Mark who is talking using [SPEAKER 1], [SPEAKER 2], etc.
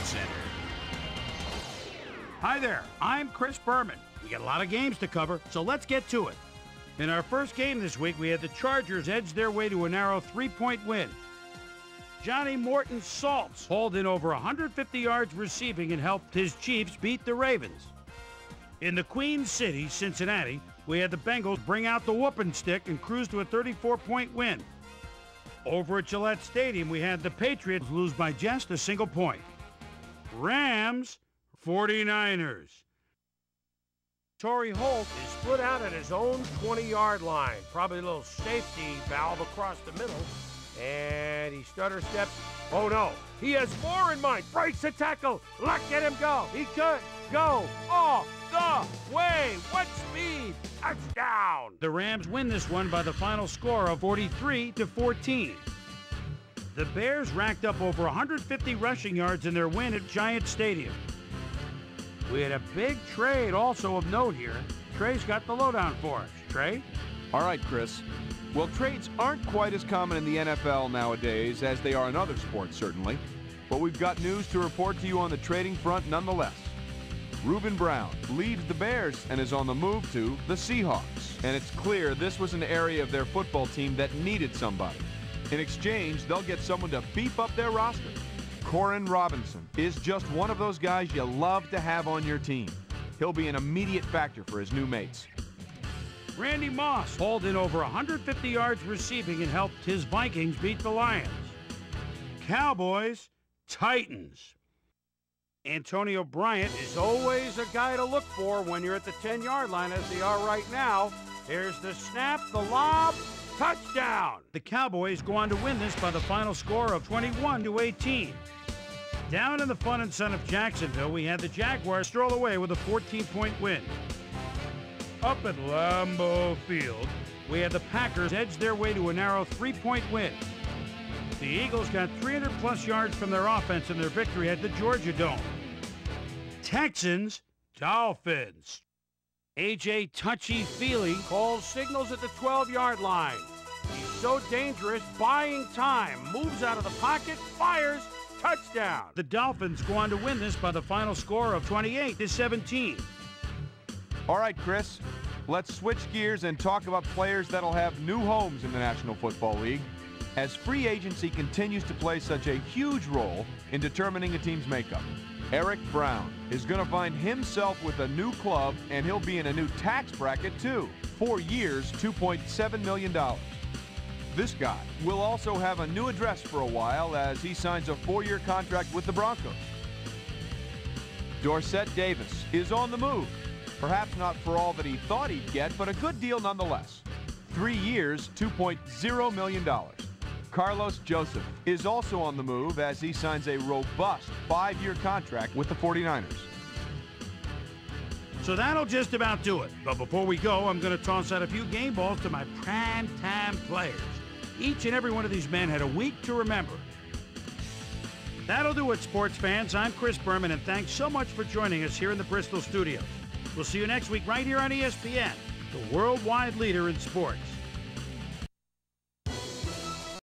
[SPEAKER 1] Center.
[SPEAKER 2] Hi there, I'm Chris Berman. We got a lot of games to cover, so let's get to it. In our first game this week, we had the Chargers edge their way to a narrow 3-point win. Johnny Morton Saltz hauled in over 150 yards receiving and helped his Chiefs beat the Ravens. In the Queen City, Cincinnati, we had the Bengals bring out the whooping stick and cruise to a 34-point win. Over at Gillette Stadium, we had the Patriots lose by just a single point. Rams, 49ers.
[SPEAKER 3] Torrey Holt is split out at his own 20-yard line. Probably a little safety valve across the middle. And he stutter steps. Oh, no. He has more in mind. Breaks the tackle. Let him go. He could go all the way. What speed? Touchdown.
[SPEAKER 2] The Rams win this one by the final score of 43-14. The Bears racked up over 150 rushing yards in their win at Giant Stadium. We had a big trade also of note here. Trey's got the lowdown for us. Trey?
[SPEAKER 4] All right, Chris. Well, trades aren't quite as common in the NFL nowadays as they are in other sports, certainly. But we've got news to report to you on the trading front nonetheless. Reuben Brown leaves the Bears and is on the move to the Seahawks. And it's clear this was an area of their football team that needed somebody. In exchange, they'll get someone to beef up their roster. Corin Robinson is just one of those guys you love to have on your team. He'll be an immediate factor for his new mates.
[SPEAKER 2] Randy Moss hauled in over 150 yards receiving and helped his Vikings beat the Lions. Cowboys, Titans. Antonio Bryant is always a guy to look for when you're at the 10-yard line, as they are right now. Here's the snap, the lob, touchdown. The Cowboys go on to win this by the final score of 21-18. Down in the fun and sun of Jacksonville, we had the Jaguars stroll away with a 14-point win. Up at Lambeau Field, we had the Packers edge their way to a narrow 3-point win. The Eagles got 300-plus yards from their offense in their victory at the Georgia Dome. Texans, Dolphins. A.J. Touchy-Feely calls signals at the 12-yard line. He's so dangerous, buying time, moves out of the pocket, fires, touchdown. The Dolphins go on to win this by the final score of 28-17.
[SPEAKER 4] All right, Chris, let's switch gears and talk about players that'll have new homes in the National Football League, as free agency continues to play such a huge role in determining a team's makeup. Eric Brown is going to find himself with a new club, and he'll be in a new tax bracket, too. 4 years, $2.7 million. This guy will also have a new address for a while as he signs a 4-year contract with the Broncos. Dorsett Davis is on the move. Perhaps not for all that he thought he'd get, but a good deal nonetheless. 3 years, $2.0 million. Carlos Joseph is also on the move as he signs a robust 5-year contract with the 49ers.
[SPEAKER 2] So that'll just about do it. But before we go, I'm going to toss out a few game balls to my prime-time players. Each and every one of these men had a week to remember. That'll do it, sports fans. I'm Chris Berman, and thanks so much for joining us here in the Bristol studios. We'll see you next week right here on ESPN, the worldwide leader in sports.